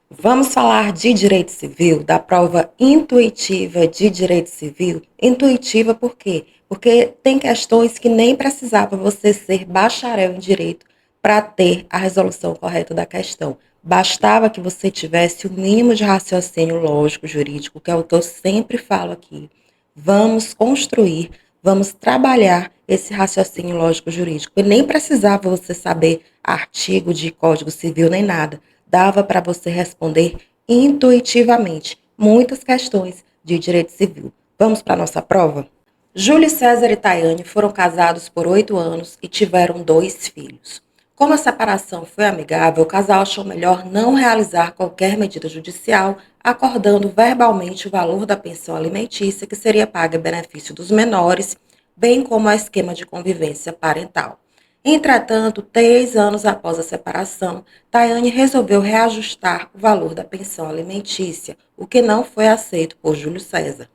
Vamos falar de direito civil, da prova intuitiva de direito civil. Intuitiva por quê? Porque tem questões que nem precisava você ser bacharel em direito para ter a resolução correta da questão. Bastava que você tivesse o mínimo de raciocínio lógico jurídico, que é o que eu sempre falo aqui. Vamos construir, vamos trabalhar esse raciocínio lógico jurídico. E nem precisava você saber artigo de Código Civil nem nada. Dava para você responder intuitivamente muitas questões de direito civil. Vamos para a nossa prova? Júlio César e Tayane foram casados por 8 anos e tiveram 2 filhos. Como a separação foi amigável, o casal achou melhor não realizar qualquer medida judicial, acordando verbalmente o valor da pensão alimentícia que seria paga em benefício dos menores, bem como o esquema de convivência parental. Entretanto, 3 anos após a separação, Tayane resolveu reajustar o valor da pensão alimentícia, o que não foi aceito por Júlio César.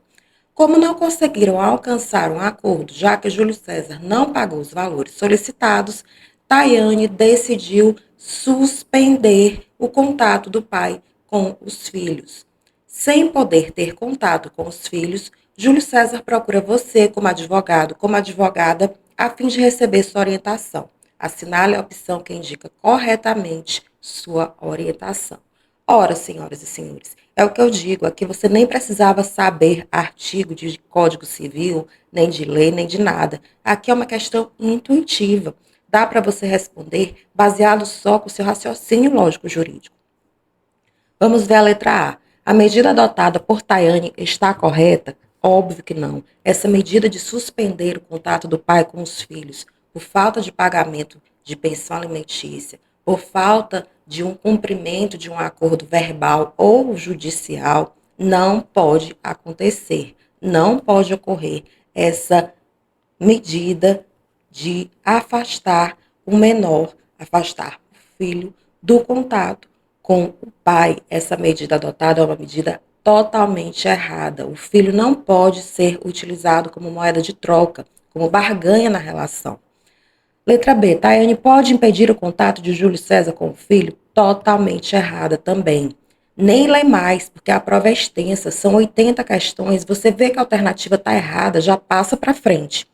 Como não conseguiram alcançar um acordo, já que Júlio César não pagou os valores solicitados, Tayane decidiu suspender o contato do pai com os filhos. Sem poder ter contato com os filhos, Júlio César procura você como advogado, como advogada, a fim de receber sua orientação. Assinale a opção que indica corretamente sua orientação. Ora, senhoras e senhores, é o que eu digo, aqui você nem precisava saber artigo de Código Civil, nem de lei, nem de nada. Aqui é uma questão intuitiva. Dá para você responder baseado só com o seu raciocínio lógico jurídico. Vamos ver a letra A. A medida adotada por Tayane está correta? Óbvio que não. Essa medida de suspender o contato do pai com os filhos por falta de pagamento de pensão alimentícia, por falta de um cumprimento de um acordo verbal ou judicial, não pode acontecer. Não pode ocorrer essa medida de afastar o menor, afastar o filho do contato com o pai. Essa medida adotada é uma medida totalmente errada. O filho não pode ser utilizado como moeda de troca, como barganha na relação. Letra B. Tayane pode impedir o contato de Júlio César com o filho? Totalmente errada também. Nem lê mais, porque a prova é extensa, são 80 questões. Você vê que a alternativa está errada, já passa para frente.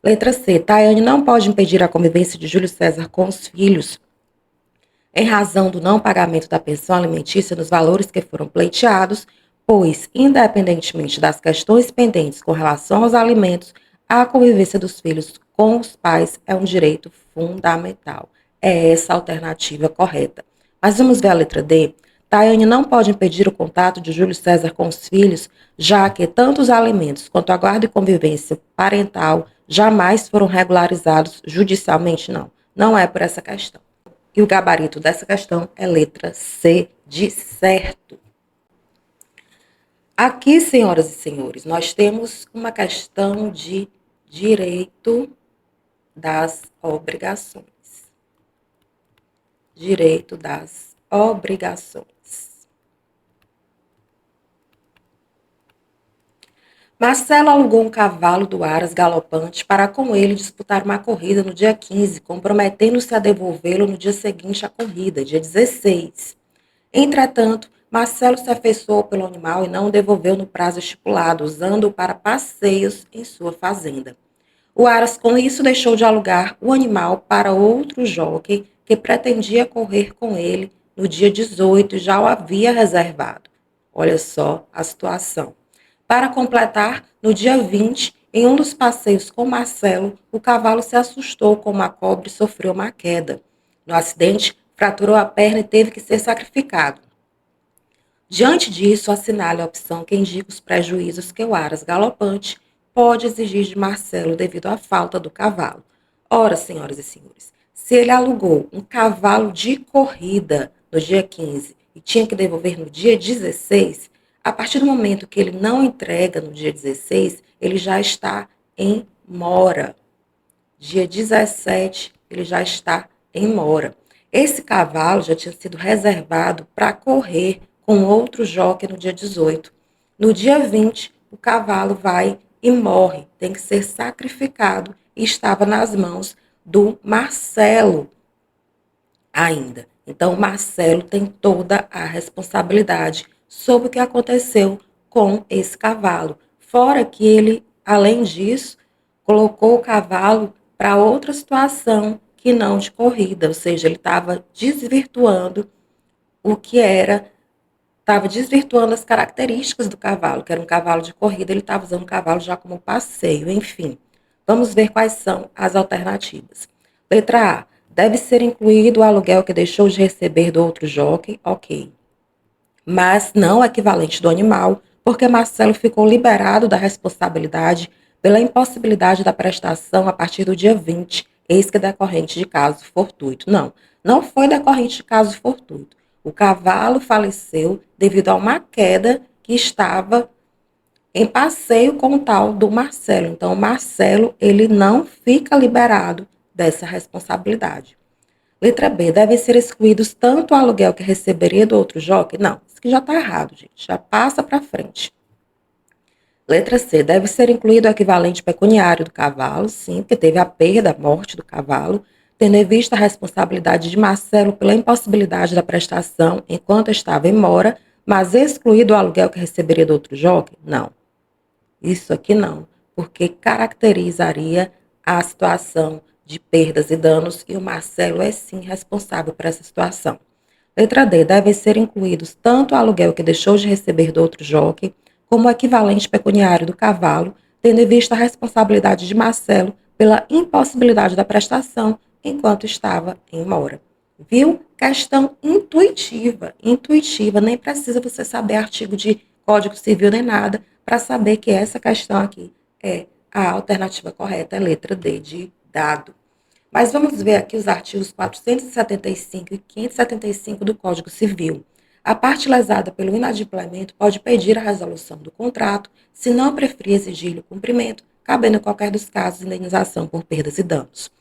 Letra C. Tayane não pode impedir a convivência de Júlio César com os filhos em razão do não pagamento da pensão alimentícia nos valores que foram pleiteados, pois, independentemente das questões pendentes com relação aos alimentos, a convivência dos filhos com os pais é um direito fundamental. É essa a alternativa correta. Mas vamos ver a letra D. Tayane não pode impedir o contato de Júlio César com os filhos, já que tanto os alimentos quanto a guarda e convivência parental jamais foram regularizados judicialmente, não. Não é por essa questão. E o gabarito dessa questão é letra C de certo. Aqui, senhoras e senhores, nós temos uma questão de direito das obrigações. Direito das obrigações. Marcelo alugou um cavalo do Aras galopante para com ele disputar uma corrida no dia 15, comprometendo-se a devolvê-lo no dia seguinte à corrida, dia 16. Entretanto, Marcelo se afeiçoou pelo animal e não o devolveu no prazo estipulado, usando-o para passeios em sua fazenda. O Aras, com isso, deixou de alugar o animal para outro jockey que pretendia correr com ele no dia 18 e já o havia reservado. Olha só a situação. Para completar, no dia 20, em um dos passeios com Marcelo, o cavalo se assustou com uma cobra e sofreu uma queda. No acidente, fraturou a perna e teve que ser sacrificado. Diante disso, assinale a opção que indica os prejuízos que o Aras galopante pode exigir de Marcelo devido à falta do cavalo. Ora, senhoras e senhores, se ele alugou um cavalo de corrida no dia 15 e tinha que devolver no dia 16, a partir do momento que ele não entrega no dia 16, ele já está em mora. Dia 17, ele já está em mora. Esse cavalo já tinha sido reservado para correr com outro jockey no dia 18. No dia 20, o cavalo vai e morre, tem que ser sacrificado e estava nas mãos do Marcelo ainda. Então, o Marcelo tem toda a responsabilidade sobre o que aconteceu com esse cavalo. Fora que ele, além disso, colocou o cavalo para outra situação que não de corrida, ou seja, ele estava desvirtuando o que era, estava desvirtuando as características do cavalo, que era um cavalo de corrida, ele estava usando o cavalo já como passeio, enfim. Vamos ver quais são as alternativas. Letra A. Deve ser incluído o aluguel que deixou de receber do outro jockey, ok. Mas não equivalente do animal, porque Marcelo ficou liberado da responsabilidade pela impossibilidade da prestação a partir do dia 20, eis que decorrente de caso fortuito. Não, não foi decorrente de caso fortuito. O cavalo faleceu devido a uma queda que estava em passeio com o tal do Marcelo. Então, o Marcelo, ele não fica liberado dessa responsabilidade. Letra B, devem ser excluídos tanto o aluguel que receberia do outro jockey? Não, isso aqui já está errado, gente. Já passa para frente. Letra C, deve ser incluído o equivalente pecuniário do cavalo, sim, porque teve a perda, a morte do cavalo, tendo em vista a responsabilidade de Marcelo pela impossibilidade da prestação enquanto estava em mora, mas excluído o aluguel que receberia do outro jockey? Não. Isso aqui não, porque caracterizaria a situação de perdas e danos e o Marcelo é sim responsável por essa situação. Letra D. Devem ser incluídos tanto o aluguel que deixou de receber do outro jockey, como o equivalente pecuniário do cavalo, tendo em vista a responsabilidade de Marcelo pela impossibilidade da prestação enquanto estava em mora. Viu? Questão intuitiva, intuitiva, nem precisa você saber artigo de Código Civil nem nada para saber que essa questão aqui é a alternativa correta, é letra D de dado. Mas vamos ver aqui os artigos 475 e 575 do Código Civil. A parte lesada pelo inadimplemento pode pedir a resolução do contrato, se não preferir exigir-lhe o cumprimento, cabendo em qualquer dos casos indenização por perdas e danos.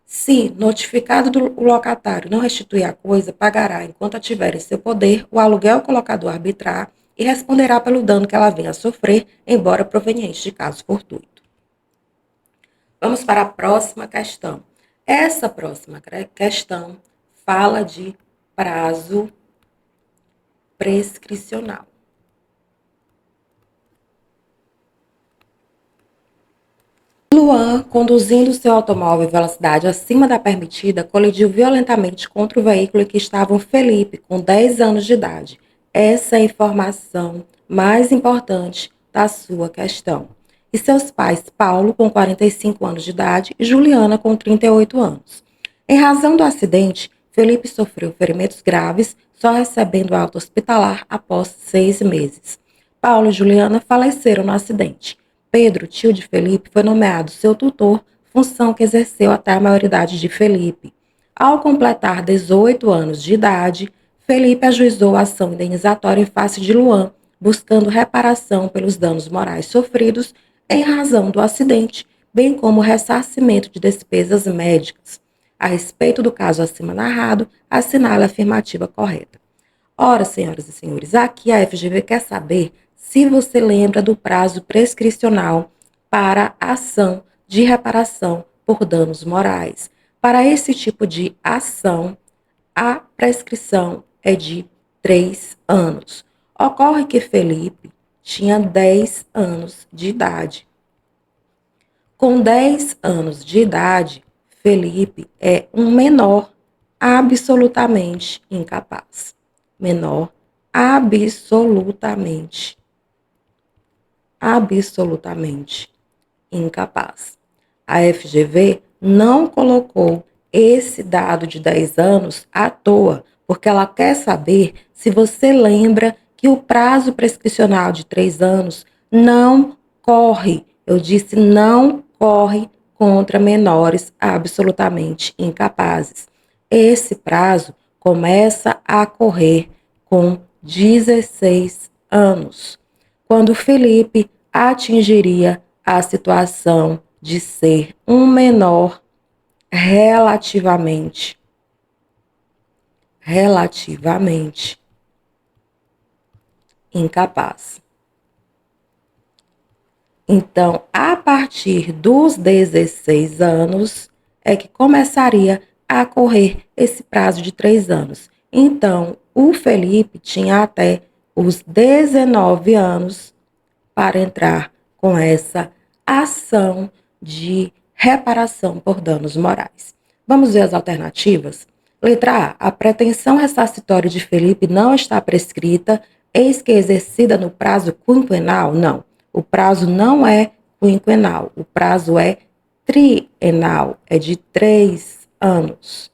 Se notificado do locatário não restituir a coisa, pagará, enquanto tiver em seu poder, o aluguel que o locador arbitrar e responderá pelo dano que ela venha a sofrer, embora proveniente de caso fortuito. Vamos para a próxima questão. Essa próxima questão fala de prazo prescricional. Luan, conduzindo seu automóvel em velocidade acima da permitida, colidiu violentamente contra o veículo em que estava Felipe, com 10 anos de idade. Essa é a informação mais importante da sua questão. E seus pais, Paulo, com 45 anos de idade, e Juliana, com 38 anos. Em razão do acidente, Felipe sofreu ferimentos graves, só recebendo alta hospitalar após 6 meses. Paulo e Juliana faleceram no acidente. Pedro, tio de Felipe, foi nomeado seu tutor, função que exerceu até a maioridade de Felipe. Ao completar 18 anos de idade, Felipe ajuizou a ação indenizatória em face de Luan, buscando reparação pelos danos morais sofridos em razão do acidente, bem como ressarcimento de despesas médicas. A respeito do caso acima narrado, assinale a afirmativa correta. Ora, senhoras e senhores, aqui a FGV quer saber se você lembra do prazo prescricional para a ação de reparação por danos morais. Para esse tipo de ação, a prescrição é de 3 anos. Ocorre que Felipe tinha 10 anos de idade. Com 10 anos de idade, Felipe é um menor absolutamente incapaz. Menor absolutamente incapaz. A FGV não colocou esse dado de 10 anos à toa, porque ela quer saber se você lembra que o prazo prescricional de 3 anos não corre, eu disse não corre contra menores absolutamente incapazes. Esse prazo começa a correr com 16 anos, quando Felipe atingiria a situação de ser um menor relativamente incapaz. Então, a partir dos 16 anos é que começaria a correr esse prazo de 3 anos. Então, o Felipe tinha até os 19 anos para entrar com essa ação de reparação por danos morais. Vamos ver as alternativas? Letra A. A pretensão ressarcitória de Felipe não está prescrita, eis que exercida no prazo quinquenal? Não. O prazo não é quinquenal, o prazo é trienal, é de 3 anos.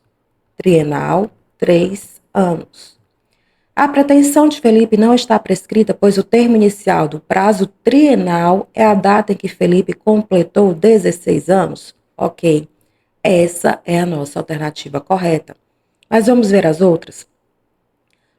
Trienal, 3 anos. A pretensão de Felipe não está prescrita, pois o termo inicial do prazo trienal é a data em que Felipe completou 16 anos? Ok, essa é a nossa alternativa correta. Mas vamos ver as outras?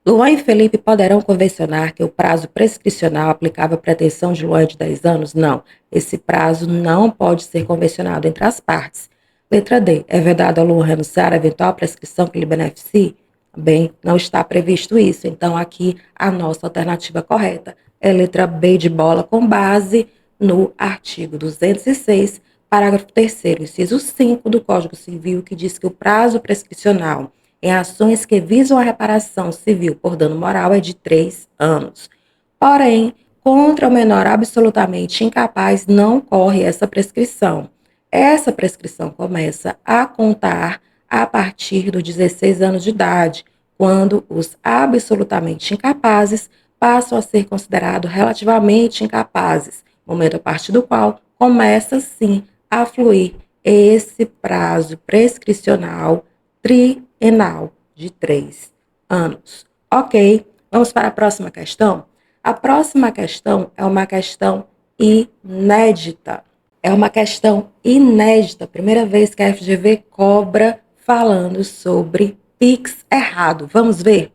Luan e Felipe poderão convencionar que o prazo prescricional aplicável à pretensão de Luan é de 10 anos? Não, esse prazo não pode ser convencionado entre as partes. Letra D. É vedado a Luan renunciar a eventual prescrição que lhe beneficie? Bem, não está previsto isso. Então, aqui, a nossa alternativa correta é letra B de bola, com base no artigo 206, parágrafo 3º, inciso 5 do Código Civil, que diz que o prazo prescricional em ações que visam a reparação civil por dano moral é de 3 anos. Porém, contra o menor absolutamente incapaz não corre essa prescrição. Essa prescrição começa a contar a partir dos 16 anos de idade, quando os absolutamente incapazes passam a ser considerados relativamente incapazes, momento a partir do qual começa sim a fluir esse prazo prescricional trienal de 3 anos. Ok, vamos para a próxima questão? A próxima questão é uma questão inédita. É uma questão inédita. Primeira vez que a FGV cobra falando sobre Pix errado. Vamos ver?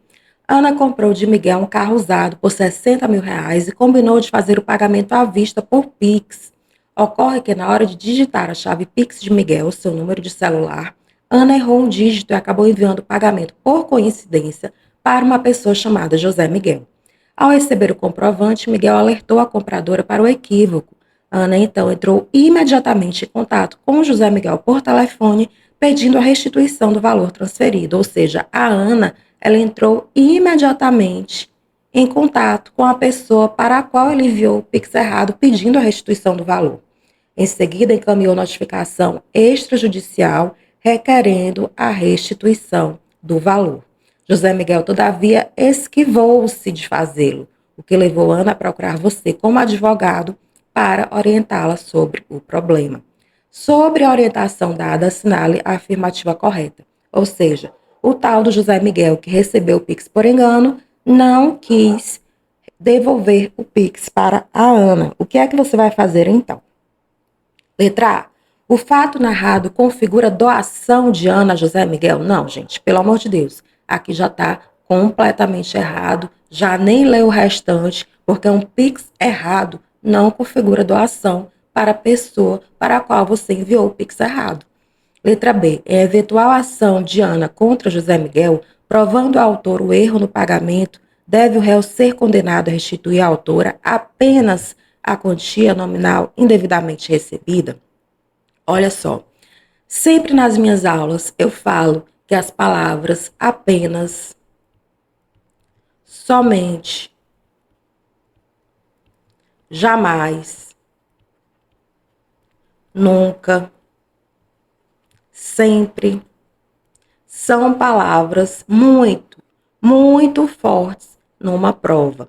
Ana comprou de Miguel um carro usado por 60 mil reais e combinou de fazer o pagamento à vista por Pix. Ocorre que na hora de digitar a chave Pix de Miguel, seu número de celular, Ana errou um dígito e acabou enviando o pagamento por coincidência para uma pessoa chamada José Miguel. Ao receber o comprovante, Miguel alertou a compradora para o equívoco. Ana então entrou imediatamente em contato com José Miguel por telefone, pedindo a restituição do valor transferido. Ou seja, a Ana ela entrou imediatamente em contato com a pessoa para a qual ele enviou o Pix errado, pedindo a restituição do valor. Em seguida, encaminhou notificação extrajudicial requerendo a restituição do valor. José Miguel, todavia, esquivou-se de fazê-lo, o que levou Ana a procurar você como advogado para orientá-la sobre o problema. Sobre a orientação dada, assinale a afirmativa correta. Ou seja, o tal do José Miguel, que recebeu o Pix por engano, não quis devolver o Pix para a Ana. O que é que você vai fazer então? Letra A. O fato narrado configura doação de Ana a José Miguel? Não, gente, pelo amor de Deus. Aqui já está completamente errado. Já nem leu o restante, porque um Pix errado não configura doação para a pessoa para a qual você enviou o Pix errado. Letra B. Em eventual ação de Ana contra José Miguel, provando ao autor o erro no pagamento, deve o réu ser condenado a restituir à autora apenas a quantia nominal indevidamente recebida? Olha só, sempre nas minhas aulas eu falo que as palavras apenas, somente, jamais, nunca, sempre, são palavras muito fortes numa prova.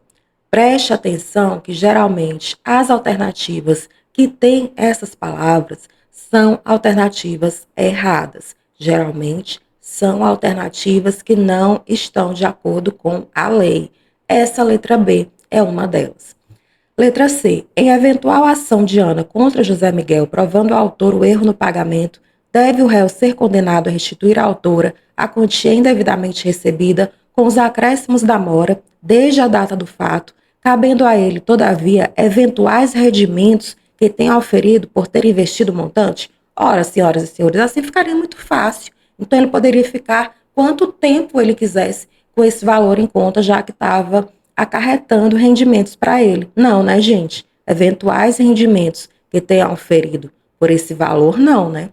Preste atenção que geralmente as alternativas que têm essas palavras são alternativas erradas. Geralmente são alternativas que não estão de acordo com a lei. Essa letra B é uma delas. Letra C. Em eventual ação de Ana contra José Miguel, provando ao autor o erro no pagamento, deve o réu ser condenado a restituir à autora a quantia indevidamente recebida com os acréscimos da mora, desde a data do fato, cabendo a ele, todavia, eventuais rendimentos que tenha auferido por ter investido o montante? Ora, senhoras e senhores, assim ficaria muito fácil. Então, ele poderia ficar quanto tempo ele quisesse com esse valor em conta, já que estava acarretando rendimentos para ele. Não, né, gente? Eventuais rendimentos que tenham auferido por esse valor, não, né?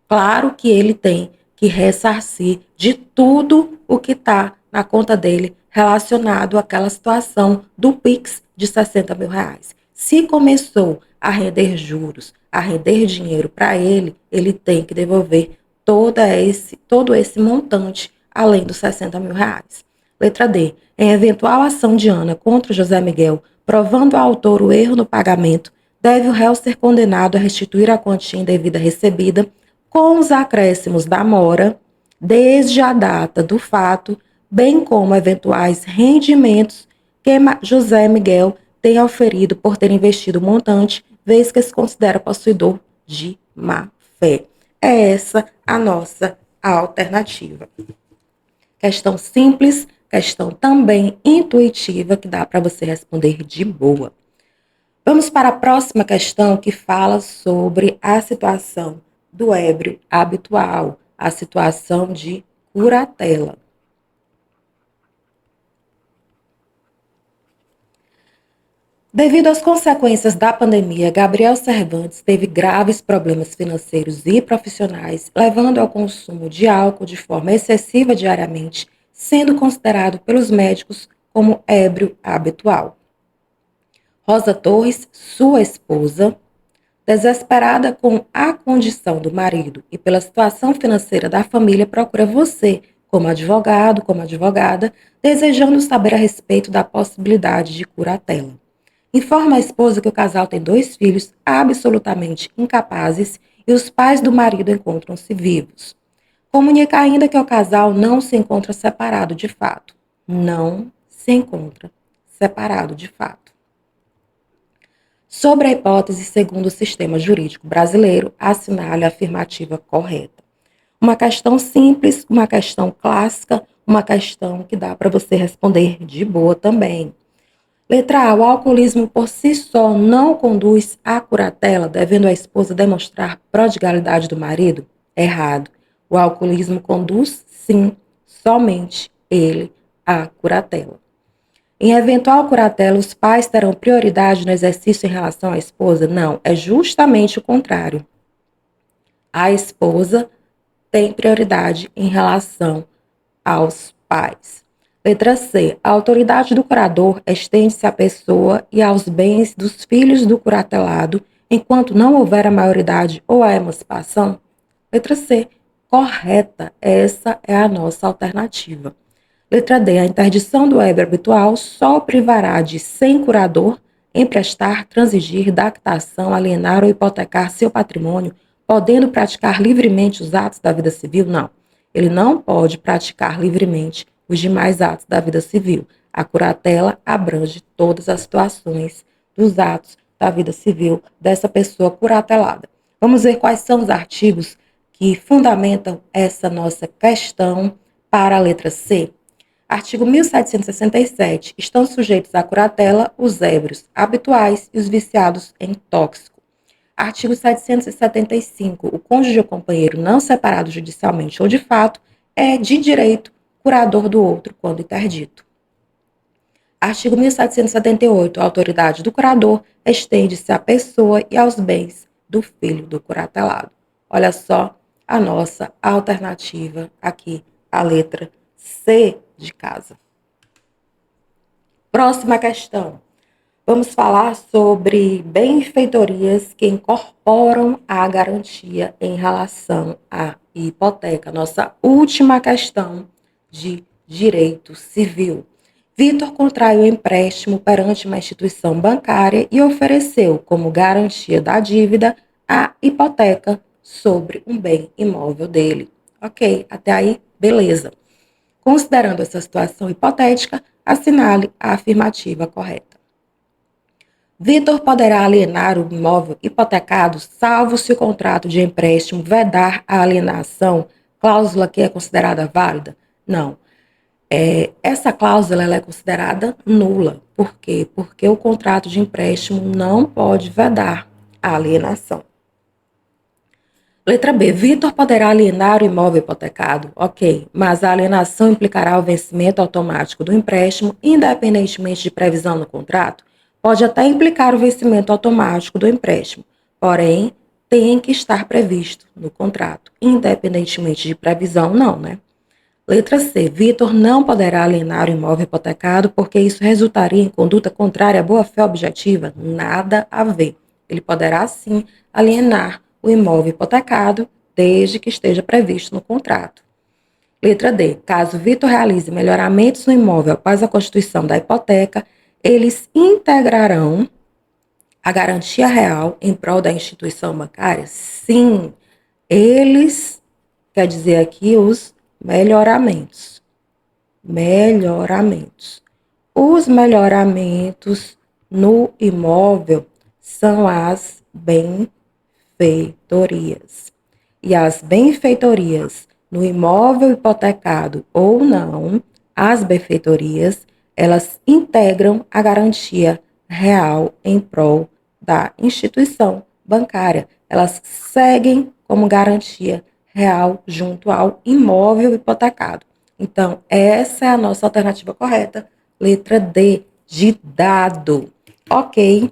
Claro que ele tem que ressarcir de tudo o que está na conta dele relacionado àquela situação do Pix de R$ 60.000. Se começou a render juros, a render dinheiro para ele, ele tem que devolver todo esse montante, além dos R$ 60.000. Letra D. Em eventual ação de Ana contra José Miguel, provando ao autor o erro no pagamento, deve o réu ser condenado a restituir a quantia indevida recebida, com os acréscimos da mora, desde a data do fato, bem como eventuais rendimentos que José Miguel tenha oferido por ter investido o montante, vez que se considera possuidor de má-fé. É essa a nossa alternativa. Questão simples, questão também intuitiva, que dá para você responder de boa. Vamos para a próxima questão, que fala sobre a situação do ébrio habitual, a situação de curatela. Devido às consequências da pandemia, Gabriel Cervantes teve graves problemas financeiros e profissionais, levando ao consumo de álcool de forma excessiva diariamente, sendo considerado pelos médicos como ébrio habitual. Rosa Torres, sua esposa, desesperada com a condição do marido e pela situação financeira da família, procura você, como advogado, como advogada, desejando saber a respeito da possibilidade de curatela. Informa a esposa que o casal tem 2 filhos absolutamente incapazes e os pais do marido encontram-se vivos. Comunica ainda que o casal não se encontra separado de fato. Não se encontra separado de fato. Sobre a hipótese, segundo o sistema jurídico brasileiro, assinale a afirmativa correta. Uma questão simples, uma questão clássica, uma questão que dá para você responder de boa também. Letra A. O alcoolismo por si só não conduz à curatela, devendo a esposa demonstrar prodigalidade do marido? Errado. O alcoolismo conduz, sim, somente ele, à curatela. Em eventual curatela, os pais terão prioridade no exercício em relação à esposa? Não, é justamente o contrário. A esposa tem prioridade em relação aos pais. Letra C. A autoridade do curador estende-se à pessoa e aos bens dos filhos do curatelado, enquanto não houver a maioridade ou a emancipação? Letra C. Correta. Essa é a nossa alternativa. Letra D. A interdição do ébrio habitual só o privará de, sem curador, emprestar, transigir, dar quitação, alienar ou hipotecar seu patrimônio, podendo praticar livremente os atos da vida civil? Não. Ele não pode praticar livremente os demais atos da vida civil. A curatela abrange todas as situações dos atos da vida civil dessa pessoa curatelada. Vamos ver quais são os artigos que fundamentam essa nossa questão para a letra C. Artigo 1767. Estão sujeitos à curatela os ébrios habituais e os viciados em tóxico. Artigo 775. O cônjuge ou companheiro não separado judicialmente ou de fato é de direito curador do outro quando interdito. Artigo 1778. A autoridade do curador estende-se à pessoa e aos bens do filho do curatelado. Olha só a nossa alternativa aqui, a letra C de casa. Próxima questão. Vamos falar sobre benfeitorias que incorporam a garantia em relação à hipoteca. Nossa última questão de direito civil. Vitor contraiu empréstimo perante uma instituição bancária e ofereceu como garantia da dívida a hipoteca sobre um bem imóvel dele. Ok, até aí, beleza. Considerando essa situação hipotética, assinale a afirmativa correta. Vitor poderá alienar o imóvel hipotecado, salvo se o contrato de empréstimo vedar a alienação, cláusula que é considerada válida? Não. Essa cláusula ela é considerada nula. Por quê? Porque o contrato de empréstimo não pode vedar a alienação. Letra B. Vitor poderá alienar o imóvel hipotecado? Ok, mas a alienação implicará o vencimento automático do empréstimo, independentemente de previsão no contrato? Pode até implicar o vencimento automático do empréstimo, porém, tem que estar previsto no contrato, independentemente de previsão, não, né? Letra C. Vitor não poderá alienar o imóvel hipotecado porque isso resultaria em conduta contrária à boa-fé objetiva? Nada a ver. Ele poderá, sim, alienar o imóvel hipotecado desde que esteja previsto no contrato. Letra D. Caso Vitor realize melhoramentos no imóvel após a constituição da hipoteca, eles integrarão a garantia real em prol da instituição bancária? Sim, eles, quer dizer aqui, os melhoramentos. Melhoramentos. Os melhoramentos no imóvel são as benfeitorias. E as benfeitorias no imóvel hipotecado ou não, as benfeitorias, elas integram a garantia real em prol da instituição bancária. Elas seguem como garantia real junto ao imóvel hipotecado. Então, essa é a nossa alternativa correta, letra D, de dado. Ok?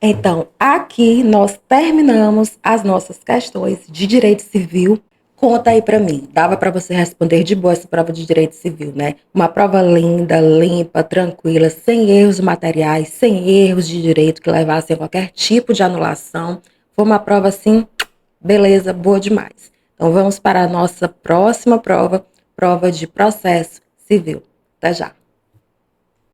Então, aqui nós terminamos as nossas questões de direito civil. Conta aí para mim, dava para você responder de boa essa prova de direito civil, né? Uma prova linda, limpa, tranquila, sem erros materiais, sem erros de direito que levassem a qualquer tipo de anulação. Foi uma prova assim, beleza, boa demais. Então vamos para a nossa próxima prova, prova de processo civil. Até já.